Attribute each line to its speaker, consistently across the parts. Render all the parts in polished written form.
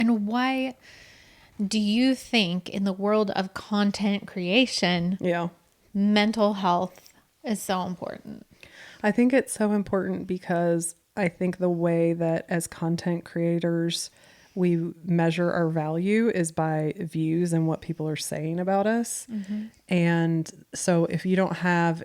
Speaker 1: And why do you think in the world of content creation, mental health is so important?
Speaker 2: I think it's so important because I think the way that as content creators, we measure our value is by views and what people are saying about us. Mm-hmm. And so if you don't have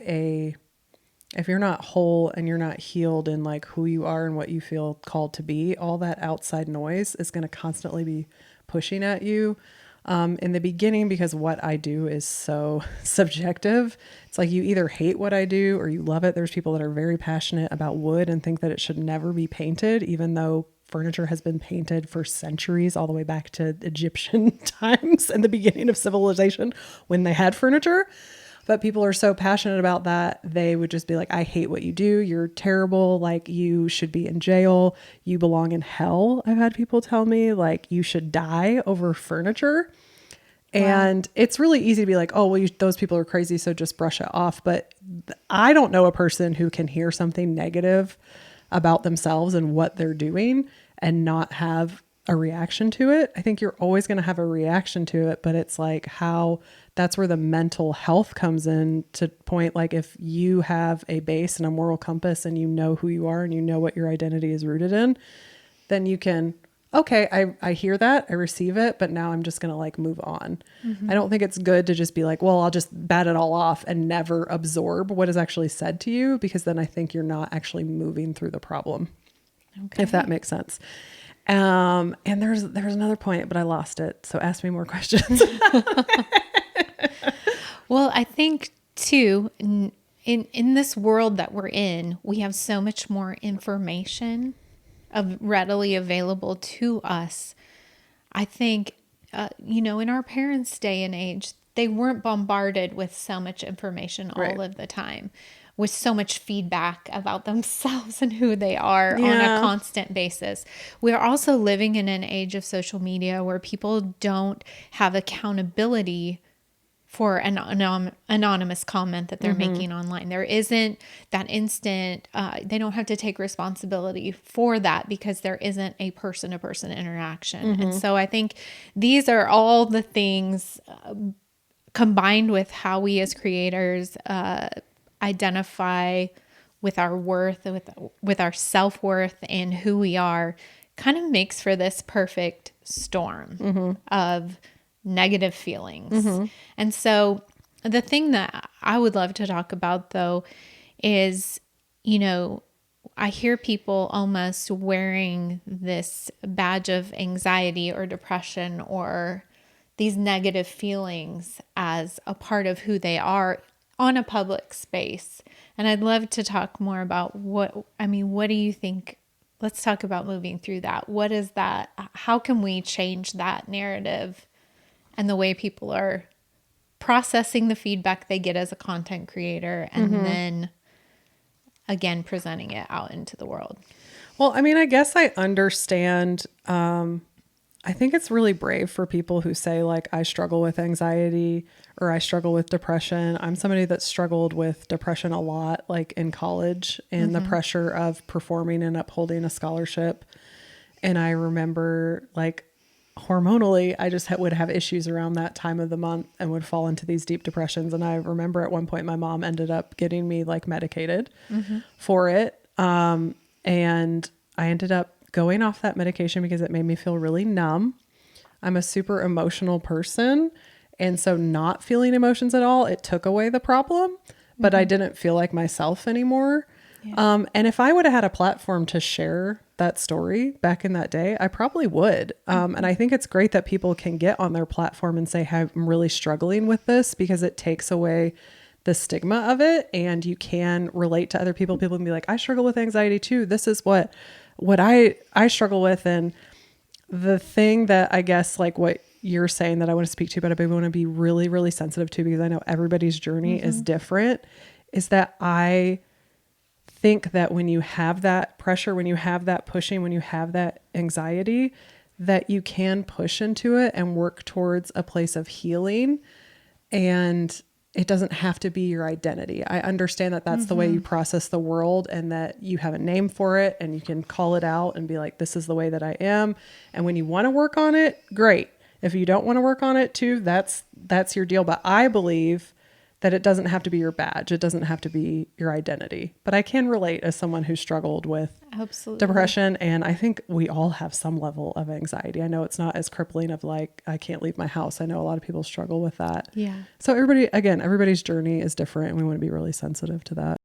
Speaker 2: if you're not whole and you're not healed in like who you are and what you feel called to be, all that outside noise is going to constantly be pushing at you. In the beginning, because what I do is so subjective. It's like you either hate what I do or you love it. There's people that are very passionate about wood and think that it should never be painted, even though furniture has been painted for centuries, all the way back to Egyptian times and the beginning of civilization when they had furniture. But people are so passionate about that, they would just be like, I hate what you do. You're terrible. Like, you should be in jail. You belong in hell. I've had people tell me, like, you should die over furniture. Wow. And it's really easy to be like, oh, well, those people are crazy, so just brush it off. But I don't know a person who can hear something negative about themselves and what they're doing and not have a reaction to it. I think you're always going to have a reaction to it, but it's like that's where the mental health comes in to point. Like, if you have a base and a moral compass and you know who you are and you know what your identity is rooted in, then you can, okay, I hear that, I receive it, but now I'm just going to like move on. Mm-hmm. I don't think it's good to just be like, well, I'll just bat it all off and never absorb what is actually said to you, because then I think you're not actually moving through the problem. Okay. If that makes sense. And there's another point, but I lost it. So ask me more questions.
Speaker 1: Well, I think too, in this world that we're in, we have so much more information readily available to us. I think, in our parents' day and age, they weren't bombarded with so much information all of the time, with so much feedback about themselves and who they are on a constant basis. We are also living in an age of social media where people don't have accountability for an anonymous comment that they're making online. There isn't that instant, they don't have to take responsibility for that because there isn't a person-to-person interaction. Mm-hmm. And so I think these are all the things combined with how we as creators identify with our worth, with our self-worth and who we are, kind of makes for this perfect storm of negative feelings. Mm-hmm. And so the thing that I would love to talk about though is, I hear people almost wearing this badge of anxiety or depression or these negative feelings as a part of who they are on a public space. And I'd love to talk more about what do you think? Let's talk about moving through that. What is that? How can we change that narrative and the way people are processing the feedback they get as a content creator and then again, presenting it out into the world?
Speaker 2: Well, I guess I understand. I think it's really brave for people who say like, I struggle with anxiety or I struggle with depression. I'm somebody that struggled with depression a lot, like in college, and the pressure of performing and upholding a scholarship. And I remember like hormonally, I just would have issues around that time of the month and would fall into these deep depressions. And I remember at one point, my mom ended up getting me like medicated for it. And I ended up going off that medication because it made me feel really numb. I'm a super emotional person. And so not feeling emotions at all, it took away the problem, but I didn't feel like myself anymore. Yeah. And if I would have had a platform to share that story back in that day, I probably would. And I think it's great that people can get on their platform and say, hey, I'm really struggling with this, because it takes away the stigma of it. And you can relate to other people. People can be like, I struggle with anxiety too. This is what I struggle with. And the thing that I guess like what you're saying that I want to speak to, but I want to be really, really sensitive to, because I know everybody's journey is different, is that I think that when you have that pressure, when you have that pushing, when you have that anxiety, that you can push into it and work towards a place of healing. And it doesn't have to be your identity. I understand that that's the way you process the world, and that you have a name for it and you can call it out and be like, this is the way that I am. And when you want to work on it, great. If you don't want to work on it too, that's your deal. But I believe that it doesn't have to be your badge. It doesn't have to be your identity. But I can relate as someone who struggled with depression. And I think we all have some level of anxiety. I know it's not as crippling of like, I can't leave my house. I know a lot of people struggle with that.
Speaker 1: Yeah.
Speaker 2: So everybody's journey is different, and we want to be really sensitive to that.